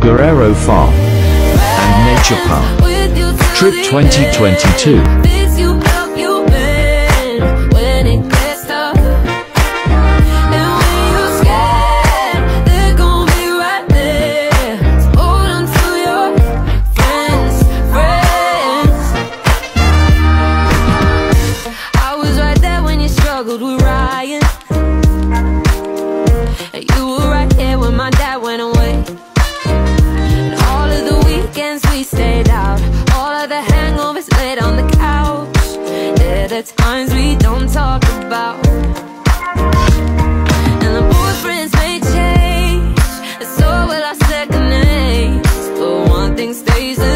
Guerrero Farm and Nature Park. Trip 2022. With Ryan, and you were right here when my dad went away. And all of the weekends we stayed out, all of the hangovers laid on the couch. They're the times we don't talk about. And the boyfriends may change, and so will our second names, but one thing stays the